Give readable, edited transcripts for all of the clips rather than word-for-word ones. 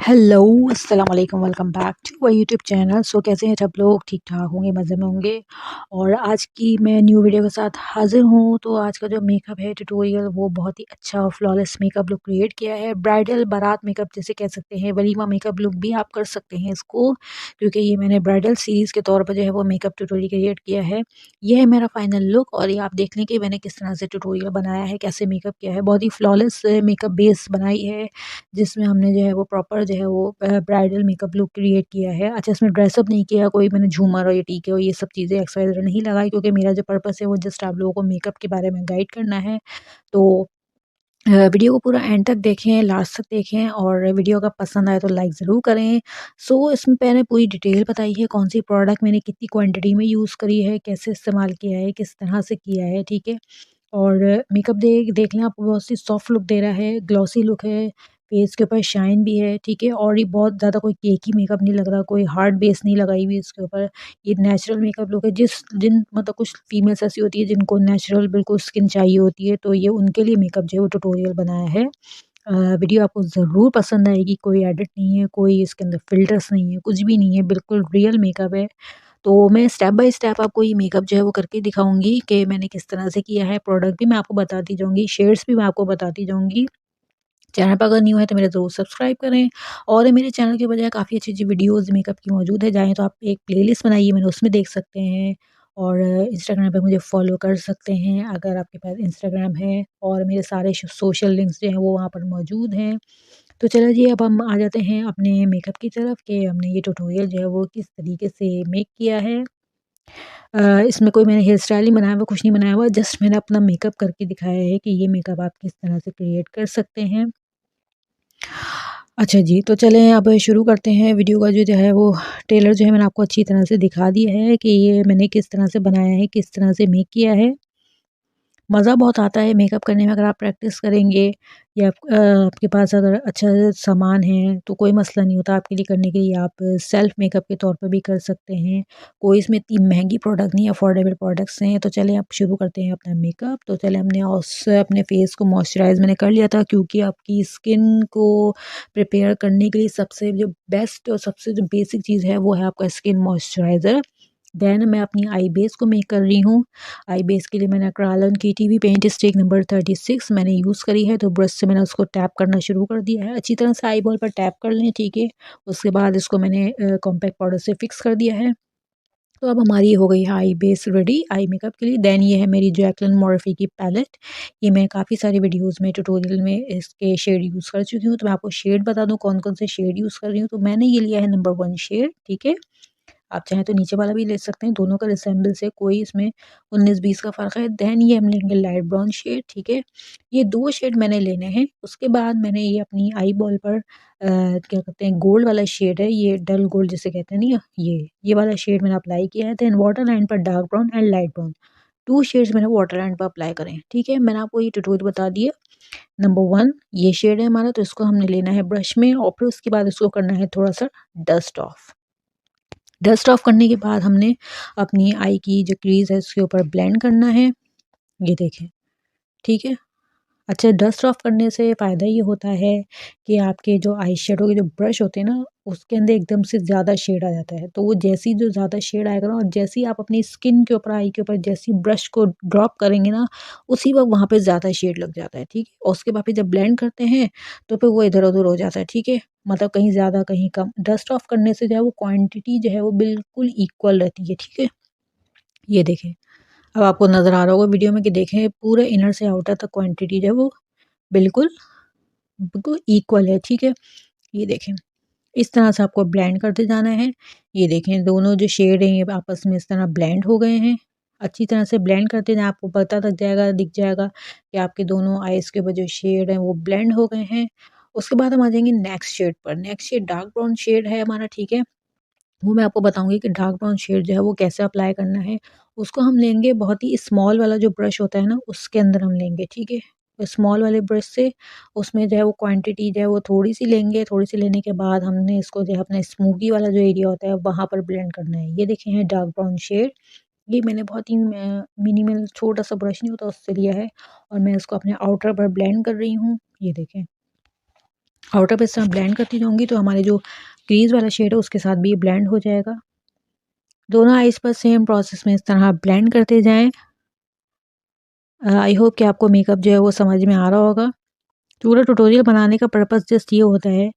Hello, अस्सलाम वालेकुम, welcome back to my YouTube channel. So कैसे हैं सब लोग? ठीक-ठाक होंगे, मज़े में होंगे। और आज की मैं न्यू वीडियो के साथ हाज़िर हूँ। तो आज का जो मेकअप है ट्यूटोरियल वो बहुत ही अच्छा और फ्लॉलेस मेकअप लुक क्रिएट किया है। ब्राइडल बारात मेकअप जिसे कह सकते हैं, वलीमा मेकअप लुक भी आप कर सकते हैं इसको, क्योंकि ये मैंने ब्राइडल सीरीज़ के तौर पर जो है वो मेकअप ट्यूटोरियल क्रिएट किया है। ये है मेरा फाइनल लुक और ये आप देख लें कि मैंने किस तरह से ट्यूटोरियल बनाया है, कैसे मेकअप किया है। बहुत ही फ्लॉलेस मेकअप बेस बनाई है, जिसमें हमने जो है वो प्रॉपर जो है वो ब्राइडल मेकअप लुक क्रिएट किया है। अच्छा, इसमें ड्रेसअप नहीं किया कोई, मैंने झूमर और ये टीके और ये सब चीज़ें एक्स वाई ज़ेड नहीं लगाई, क्योंकि मेरा जो पर्पस है वो जस्ट आप लोगों को मेकअप के बारे में गाइड करना है। तो वीडियो को पूरा एंड तक देखें, लास्ट तक देखें और वीडियो अगर पसंद आए तो लाइक ज़रूर करें। सो इसमें मैंने पूरी डिटेल बताई है, कौन सी प्रोडक्ट मैंने कितनी क्वांटिटी में यूज़ करी है, कैसे इस्तेमाल किया है, किस तरह से किया है, ठीक है। और मेकअप देख देख लें, आपको बहुत सी सॉफ्ट लुक दे रहा है, ग्लॉसी लुक है, फेस के ऊपर शाइन भी है, ठीक है। और ये बहुत ज़्यादा कोई केकी मेकअप नहीं लग रहा, कोई हार्ड बेस नहीं लगाई हुई इसके ऊपर। ये नेचुरल मेकअप लुक है। मतलब कुछ फीमेल्स ऐसी होती है जिनको नेचुरल बिल्कुल स्किन चाहिए होती है, तो ये उनके लिए मेकअप जो है वो ट्यूटोरियल बनाया है। वीडियो आपको ज़रूर पसंद आएगी, कोई एडिट नहीं है, कोई इसके अंदर फ़िल्टर्स नहीं है, कुछ भी नहीं है, बिल्कुल रियल मेकअप है। तो मैं स्टेप बाय स्टेप आपको ये मेकअप जो है वो करके दिखाऊँगी कि मैंने किस तरह से किया है, प्रोडक्ट भी मैं आपको बताती जाऊँगी, शेड्स भी मैं आपको बताती जाऊँगी। चैनल पर अगर न्यू है तो मेरा ज़रूर सब्सक्राइब करें। और मेरे चैनल के बजाय काफ़ी अच्छी-अच्छी वीडियोज़ मेकअप की मौजूद है, चाहें तो आप एक प्लेलिस्ट बनाई है मैंने, उसमें देख सकते हैं। और इंस्टाग्राम पे मुझे फ़ॉलो कर सकते हैं अगर आपके पास इंस्टाग्राम है, और मेरे सारे सोशल लिंक्स जो हैं वो वहाँ पर मौजूद हैं। तो चलो जी, अब हम आ जाते हैं अपने मेकअप की तरफ कि हमने ये ट्यूटोरियल जो है वो किस तरीके से मेक किया है। इसमें कोई मैंने हेयर स्टाइल नहीं बनाया हुआ, कुछ नहीं बनाया हुआ, जस्ट मैंने अपना मेकअप करके दिखाया है कि ये मेकअप आप किस तरह से क्रिएट कर सकते हैं। अच्छा जी, तो चलें अब शुरू करते हैं। वीडियो का जो है वो टेलर जो है मैंने आपको अच्छी तरह से दिखा दिया है कि ये मैंने किस तरह से बनाया है, किस तरह से मेक किया है। मज़ा बहुत आता है मेकअप करने में अगर आप प्रैक्टिस करेंगे, या आपके पास अगर अच्छा सामान है तो कोई मसला नहीं होता आपके लिए करने के लिए, आप सेल्फ मेकअप के तौर पे भी कर सकते हैं। कोई इसमें इतनी महंगी प्रोडक्ट नहीं, अफोर्डेबल प्रोडक्ट्स हैं। तो चलें अब शुरू करते हैं अपना मेकअप। तो चलें, हमने उससे अपने फेस को मॉइस्चराइज़ मैंने कर लिया था, क्योंकि आपकी स्किन को प्रिपेयर करने के लिए सबसे जो बेस्ट और सबसे जो बेसिक चीज़ है वो है आपका स्किन मॉइस्चराइज़र। देन मैं अपनी आई बेस को मेक कर रही हूँ। आई बेस के लिए मैंने क्रायोलन की टीवी पेंट स्टिक नंबर 36 मैंने यूज़ करी है। तो ब्रश से मैंने उसको टैप करना शुरू कर दिया है। अच्छी तरह से आई बॉल पर टैप कर लें, ठीक है। उसके बाद इसको मैंने कॉम्पैक्ट पाउडर से फिक्स कर दिया है। तो अब हमारी हो गई है आई बेस रेडी आई मेकअप के लिए। देन ये है मेरी जैकलिन मोरफी की पैलेट। ये मैं काफ़ी सारी वीडियोज़ में ट्यूटोरियल में इसके शेड यूज़ कर चुकी हूँ। तो मैं आपको शेड बता दूँ कौन-कौन से शेड यूज़ कर रही हूँ। तो मैंने ये लिया है नंबर 1 शेड, ठीक है। आप चाहें तो नीचे वाला भी ले सकते हैं, दोनों का रिसेम्बल्स है, कोई इसमें 19-20 का फ़र्क है। देन ये हम लेंगे लाइट ब्राउन शेड, ठीक है। ये 2 शेड मैंने लेने हैं। उसके बाद मैंने ये अपनी आई बॉल पर क्या कहते हैं, गोल्ड वाला शेड है, ये डल गोल्ड जिसे कहते हैं नहीं, ये वाला शेड मैंने अप्लाई किया है। देन वाटर लाइन पर dark brown and light brown, 2 shades मैंने वाटर लाइन पर अप्लाई करें, ठीक है। मैंने आपको ये ट्यूटोरियल बता दिया। नंबर 1 ये शेड है हमारा, तो इसको हमने लेना है ब्रश में और फिर उसके बाद इसको करना है थोड़ा-सा डस्ट ऑफ। डस्ट ऑफ करने के बाद हमने अपनी आई की जो क्रीज़ है उसके ऊपर ब्लेंड करना है, ये देखें, ठीक है। अच्छा, डस्ट ऑफ करने से फ़ायदा ये होता है कि आपके जो आई शेडो के जो ब्रश होते हैं ना, उसके अंदर एकदम से ज़्यादा शेड आ जाता है। तो वो जैसे ही जो ज़्यादा शेड आएगा ना, और जैसे ही आप अपनी स्किन के ऊपर, आई के ऊपर जैसे ही ब्रश को ड्रॉप करेंगे ना, उसी वक़्त वहाँ पे ज़्यादा शेड लग जाता है, ठीक है। और उसके बाद फिर जब ब्लेंड करते हैं, तो फिर वो इधर-उधर हो जाता है, ठीक है। मतलब कहीं ज़्यादा, कहीं कम। डस्ट ऑफ करने से जो है वो क्वांटिटी जो है वो बिल्कुल इक्वल रहती है, ठीक है। ये देखें, अब आपको नज़र आ रहा होगा वीडियो में कि देखें पूरे इनर से आउटर तक क्वांटिटी जो है वो बिल्कुल बिल्कुल इक्वल है, ठीक है। ये देखें, इस तरह से आपको ब्लेंड करते जाना है। ये देखें दोनों जो शेड हैं ये आपस में इस तरह ब्लेंड हो गए हैं। अच्छी तरह से ब्लेंड करते जाएँ, आपको पता लग जाएगा, दिख जाएगा कि आपके दोनों आइज़ के ऊपर जो शेड हैं वो ब्लेंड हो गए हैं। उसके बाद हम आ जाएँगे नेक्स्ट शेड पर। Next shade dark brown shade है हमारा, ठीक है। वो मैं आपको बताऊँगी कि डार्क ब्राउन शेड जो है वो कैसे अप्लाई करना है। उसको हम लेंगे बहुत ही स्मॉल वाला जो ब्रश होता है ना, उसके अंदर हम लेंगे, ठीक है। स्मॉल वाले ब्रश से उसमें जो है वो क्वांटिटी जो है वो थोड़ी-सी लेंगे, थोड़ी-सी लेने के बाद हमने इसको जो है अपना स्मोकी वाला जो एरिया होता है वहाँ पर ब्लेंड करना है। ये देखें है डार्क ब्राउन शेड। ये मैंने बहुत ही मिनिमल छोटा-सा ब्रश नहीं होता उससे लिया है, और मैं इसको अपने आउटर पर ब्लेंड कर रही हूँ। ये देखें। आउटर पे इस तरह ब्लेंड करती जाऊँगी तो हमारे जो क्रीज़ वाला शेड है उसके साथ भी ये ब्लेंड हो जाएगा। दोनों आइज़ पर सेम प्रोसेस में इस तरह ब्लेंड करते जाएँ। आई होप कि आपको मेकअप जो है वो समझ में आ रहा होगा। पूरा ट्यूटोरियल बनाने का पर्पस जस्ट ये होता है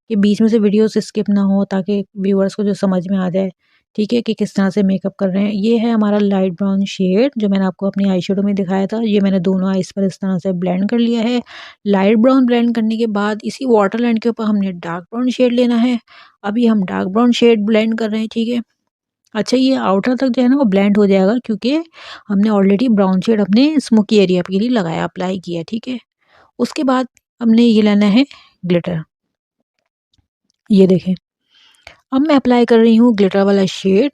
कि बीच में से वीडियोस स्किप ना हो, ताकि व्यूअर्स को जो समझ में आ जाए, ठीक है, कि किस तरह से मेकअप कर रहे हैं। ये है हमारा लाइट ब्राउन शेड जो मैंने आपको अपनी आई शेडो में दिखाया था। ये मैंने दोनों आइज़ पर इस तरह से ब्लेंड कर लिया है। लाइट ब्राउन ब्लेंड करने के बाद इसी वाटर लाइन के ऊपर हमने डार्क ब्राउन शेड लेना है। अभी हम डार्क ब्राउन शेड ब्लेंड कर रहे हैं, ठीक है। अच्छा, ये आउटर तक जो है ना वो ब्लेंड हो जाएगा, क्योंकि हमने ऑलरेडी ब्राउन शेड अपने स्मोकी एरिया के लिए लगाया, अप्लाई किया, ठीक है। उसके बाद हमने ये लेना है ग्लिटर। ये देखें, अब मैं अप्लाई कर रही हूँ ग्लिटर वाला शेड।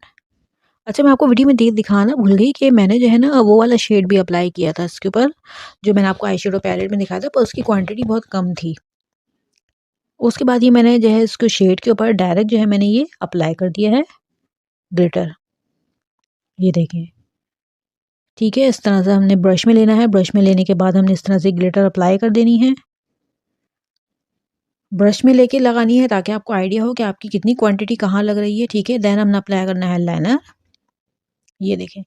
अच्छा, मैं आपको वीडियो में दिखाना भूल गई कि मैंने जो है ना वो वाला शेड भी अप्लाई किया था इसके ऊपर, जो मैंने आपको आई शेडो पैलेट में दिखाया था, पर उसकी क्वांटिटी बहुत कम थी। उसके बाद ये मैंने जो है इसको शेड के ऊपर डायरेक्ट जो है मैंने ये अप्लाई कर दिया है ग्लिटर। ये देखें, ठीक है। इस तरह से हमने ब्रश में लेना है। ब्रश में लेने के बाद हमने इस तरह से ग्लिटर अप्लाई कर देनी है। ब्रश में लेके लगानी है ताकि आपको आइडिया हो कि आपकी कितनी क्वांटिटी कहाँ लग रही है, ठीक है। देन हमने अप्लाई करना है लाइनर। ये देखें,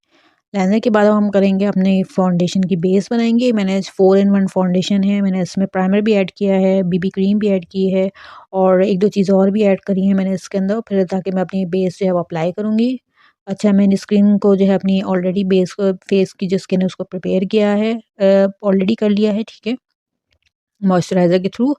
लाइनर के बाद हम करेंगे अपने फाउंडेशन की बेस बनाएंगे। मैंने 4 in 1 फाउंडेशन है, मैंने इसमें प्राइमर भी ऐड किया है, बीबी क्रीम भी ऐड की है, और एक दो चीज़ और भी ऐड करी है मैंने इसके अंदर, फिर ताकि मैं अपनी बेस जो है वो अप्लाई करूँगी। अच्छा, मैंने स्किन को जो है अपनी ऑलरेडी बेस को, फेस की जो स्किन है उसको प्रिपेयर किया है, ऑलरेडी कर लिया है, ठीक है, मॉइस्चराइज़र के थ्रू।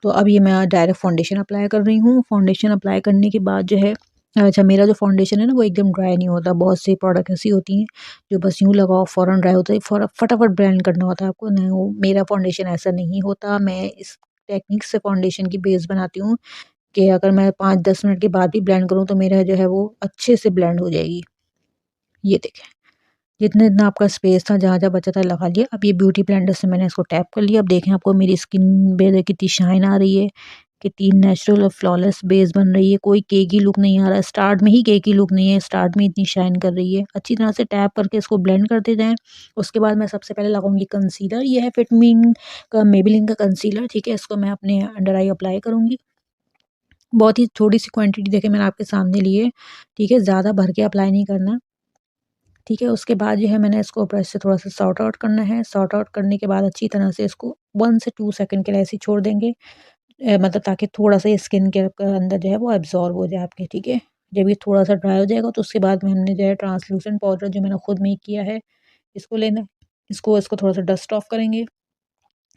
तो अब ये मैं डायरेक्ट फाउंडेशन अप्लाई कर रही हूँ। फाउंडेशन अप्लाई करने के बाद जो है, अच्छा, मेरा जो फाउंडेशन है ना वो एकदम ड्राई नहीं होता। बहुत सी प्रोडक्ट ऐसी होती हैं जो बस यूँ लगाओ फ़ौरन ड्राई होता है, फटाफट ब्लेंड करना होता है आपको। नहीं, वो मेरा फाउंडेशन ऐसा नहीं होता। मैं इस टेक्निक से फाउंडेशन की बेस बनाती हूँ कि अगर मैं 5-10 मिनट के बाद भी ब्लेंड करूँ तो मेरा जो है वो अच्छे से ब्लेंड हो जाएगी। ये देखें, जितना जितना आपका स्पेस था, जहाँ जहाँ बचा था, लगा लिया। अब ये ब्यूटी ब्लेंडर से मैंने इसको टैप कर लिया। अब देखें, आपको मेरी स्किन पे कितनी शाइन आ रही है, कितनी नेचुरल और फ्लॉलेस बेस बन रही है। कोई केकी लुक नहीं आ रहा है। स्टार्ट में ही केकी लुक नहीं है, स्टार्ट में इतनी शाइन कर रही है। अच्छी तरह से टैप करके इसको ब्लेंड करते जाएँ। उसके बाद मैं सबसे पहले लगाऊंगी कंसीलर। ये है फिटमी का, मेबेलिन का कंसीलर, ठीक है। इसको मैं अपने अंडर आई अप्लाई करूँगी। बहुत ही थोड़ी सी क्वांटिटी देके मैंने आपके सामने ली है, ठीक है, ज़्यादा भर के अप्लाई नहीं करना, ठीक है। उसके बाद जो है मैंने इसको ब्रश से थोड़ा-सा सॉर्ट आउट करना है। सॉर्ट आउट करने के बाद अच्छी तरह से इसको 1 से 2 सेकंड के लिए ऐसे ही छोड़ देंगे, मतलब ताकि थोड़ा-सा ये स्किन के अंदर जो है वो एब्ज़ॉर्ब हो जाए आपके, ठीक है। जब ये थोड़ा-सा ड्राई हो जाएगा तो उसके बाद में हमने जो है ट्रांसलूसेंट पाउडर जो मैंने खुद मेक किया है, इसको लेना है। इसको इसको थोड़ा-सा डस्ट ऑफ करेंगे।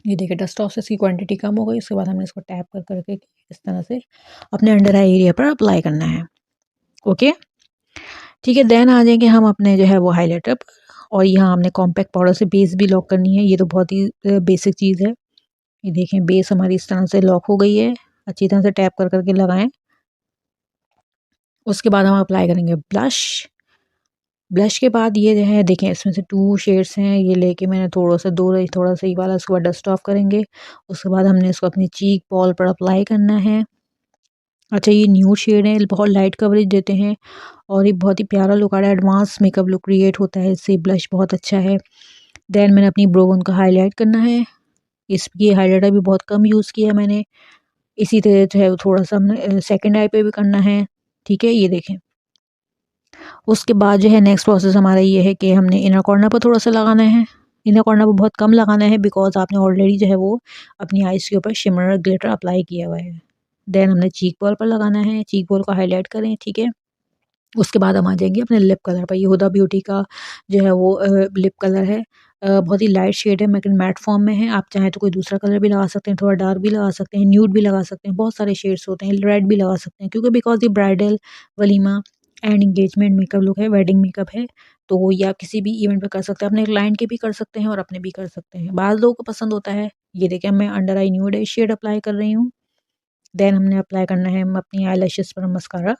ये देखिए, डस्ट ऑफ से इसकी क्वांटिटी कम हो गई। उसके बाद हमने इसको टैप कर के इस तरह से अपने अंडर आई एरिया पर अप्लाई करना है। ओके, ठीक है। देन आ जाएँगे हम अपने जो है वो हाइलाइटर पर, और यहाँ हमने कॉम्पैक्ट पाउडर से बेस भी लॉक करनी है। ये तो बहुत ही बेसिक चीज़ है। ये देखें, बेस हमारी इस तरह से लॉक हो गई है। अच्छी तरह से टैप कर के लगाएँ। उसके बाद हम अप्लाई करेंगे ब्लश। ब्लश के बाद ये जो है देखें, इसमें से 2 शेड्स हैं, ये लेके मैंने थोड़ा-सा दूर थोड़ा-सा ये वाला, उसके बाद डस्ट ऑफ करेंगे। उसके बाद हमने इसको अपनी चीक बॉल पर अप्लाई करना है। अच्छा, ये न्यूड शेड है, बहुत लाइट कवरेज देते हैं और ये बहुत ही प्यारा लुक आ रहा है। एडवांस मेकअप लुक क्रिएट होता है इससे। ब्लश बहुत अच्छा है। देन मैंने अपनी ब्रो बोन को हाईलाइट करना है। ये हाइलाइटर भी बहुत कम यूज़ किया है मैंने। इसी तरह जो है वो थोड़ा-सा हमने सेकंड आई पे भी करना है, ठीक है। ये देखें, उसके बाद जो है नेक्स्ट प्रोसेस हमारा ये है कि हमने इनर कॉर्नर पर थोड़ा-सा लगाना है। इनर कॉर्नर पर बहुत कम लगाना है, बिकॉज़ आपने ऑलरेडी जो है वो अपनी आइज़ के ऊपर शिमर ग्लिटर अप्लाई किया हुआ है। देन हमने चीक बॉल पर लगाना है। चीक बॉल को हाइलाइट करें, ठीक है। उसके बाद हम आ जाएँगे अपने लिप कलर पर। ये हुदा ब्यूटी का जो है वो लिप कलर है। बहुत ही लाइट शेड है, लेकिन मैट फॉर्म में है। आप चाहें तो कोई दूसरा कलर भी लगा सकते हैं, थोड़ा डार्क भी लगा सकते हैं, न्यूड भी लगा सकते हैं, बहुत सारे शेड्स होते हैं, रेड भी लगा सकते हैं, क्योंकि बिकॉज़ ये bridal, walima and engagement makeup look है, वेडिंग मेकअप है, तो ये आप किसी भी इवेंट पे कर सकते हैं। अपने क्लाइंट के भी कर सकते हैं और अपने भी कर सकते हैं। बाज़ लोगों को पसंद होता है। ये देखिए, मैं अंडर आई न्यूड शेड अप्लाई कर रही हूँ। देन हमने अप्लाई करना है अपनी आईलैशेज़ पर मस्कारा।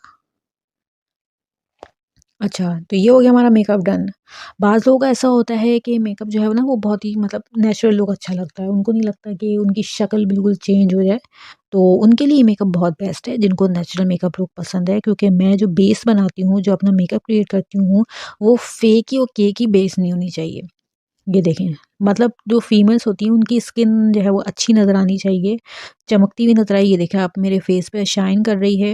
अच्छा, तो ये हो गया हमारा मेकअप डन। बाज़ लोगों का ऐसा होता है कि मेकअप जो है ना वो बहुत ही मतलब नेचुरल लुक अच्छा लगता है। उनको नहीं लगता कि उनकी शक्ल बिल्कुल चेंज हो जाए। तो उनके लिए मेकअप बहुत बेस्ट है, जिनको नेचुरल मेकअप लुक पसंद है। क्योंकि मैं जो बेस बनाती हूँ, जो अपना मेकअप क्रिएट करती हूँ, वो फेक ही और केक ही बेस नहीं होनी चाहिए। ये देखें, मतलब जो फीमेल्स होती हैं उनकी स्किन जो है वो अच्छी नज़र आनी चाहिए, चमकती हुई नज़र आए। ये देखें आप, मेरे फेस पे शाइन कर रही है,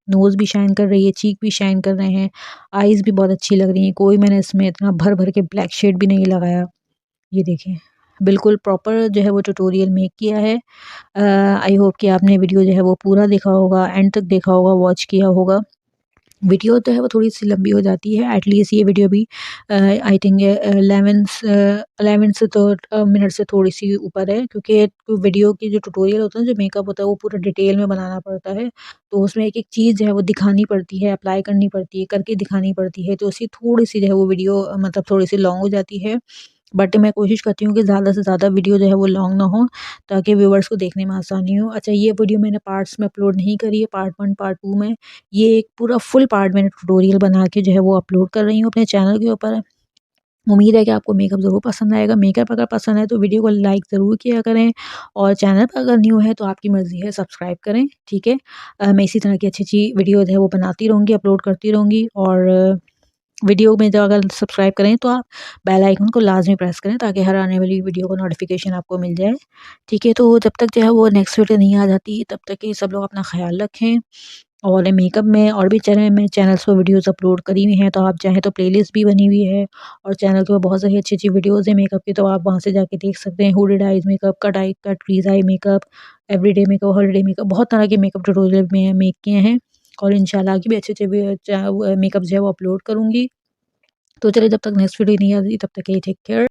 नोज़ भी शाइन कर रही है, चीक भी शाइन कर रहे हैं, आईज़ भी बहुत अच्छी लग रही हैं। कोई मैंने इसमें इतना भर-भर के ब्लैक शेड भी नहीं लगाया। ये देखें, बिल्कुल प्रॉपर जो है वो ट्यूटोरियल मेक किया है। आई होप कि आपने वीडियो जो है वो पूरा देखा होगा, एंड तक देखा होगा, वॉच किया होगा। वीडियो तो है वो थोड़ी-सी लंबी हो जाती है, एटलीस्ट ये वीडियो भी आई थिंक 11 से तो मिनट से थोड़ी-सी ऊपर है, क्योंकि वीडियो की जो ट्यूटोरियल होता है, जो मेकअप होता है, वो पूरा डिटेल में बनाना पड़ता है। तो उसमें एक-एक चीज़ जो है वो दिखानी पड़ती है, अप्लाई करनी पड़ती है, करके दिखानी पड़ती है, तो उसकी थोड़ी-सी जो है वो वीडियो मतलब थोड़ी-सी लॉन्ग हो जाती है। बट मैं कोशिश करती हूँ कि ज़्यादा से ज़्यादा वीडियो जो है वो लॉन्ग ना हो, ताकि व्यूअर्स को देखने में आसानी हो। अच्छा, ये वीडियो मैंने पार्ट्स में अपलोड नहीं करी है, पार्ट 1 पार्ट 2 में। ये एक पूरा फुल पार्ट मैंने ट्यूटोरियल बना के जो है वो अपलोड कर रही हूँ अपने चैनल के ऊपर। उम्मीद है कि आपको मेकअप ज़रूर पसंद आएगा। मेकअप अगर पसंद आए तो वीडियो को लाइक ज़रूर किया करें, और चैनल पर अगर न्यू है तो आपकी मर्ज़ी है, सब्सक्राइब करें, ठीक है? मैं इसी तरह की अच्छी-अच्छी वीडियो जो है वो बनाती रहूँगी, अपलोड करती रहूँगी। और वीडियो में जो अगर सब्सक्राइब करें तो आप बेल आइकन को लाज़मी प्रेस करें, ताकि हर आने वाली वीडियो का नोटिफ़िकेशन आपको मिल जाए, ठीक है? तो जब तक जो है वो नेक्स्ट वीडियो नहीं आ जाती, तब तक के सब लोग अपना ख़्याल रखें। और मेकअप में और भी चैनल्स पर वीडियोज़ अपलोड करी हुई हैं, तो आप चाहें तो प्लेलिस्ट भी बनी हुई है, और चैनल के ऊपर बहुत सारी अच्छी-अच्छी वीडियोज़ हैं मेकअप की, तो आप वहाँ से जाके देख सकते हैं। Hooded eyes makeup, cut crease eye makeup, everyday makeup, holiday makeup, बहुत तरह के मेकअप ट्यूटोरियल में मेक किए हैं, और इंशाल्लाह आगे भी अच्छे-अच्छे मेकअप जो है वो अपलोड करूँगी। तो चलिए, जब तक नेक्स्ट वीडियो नहीं आती, तब तक के लिए टेक केयर।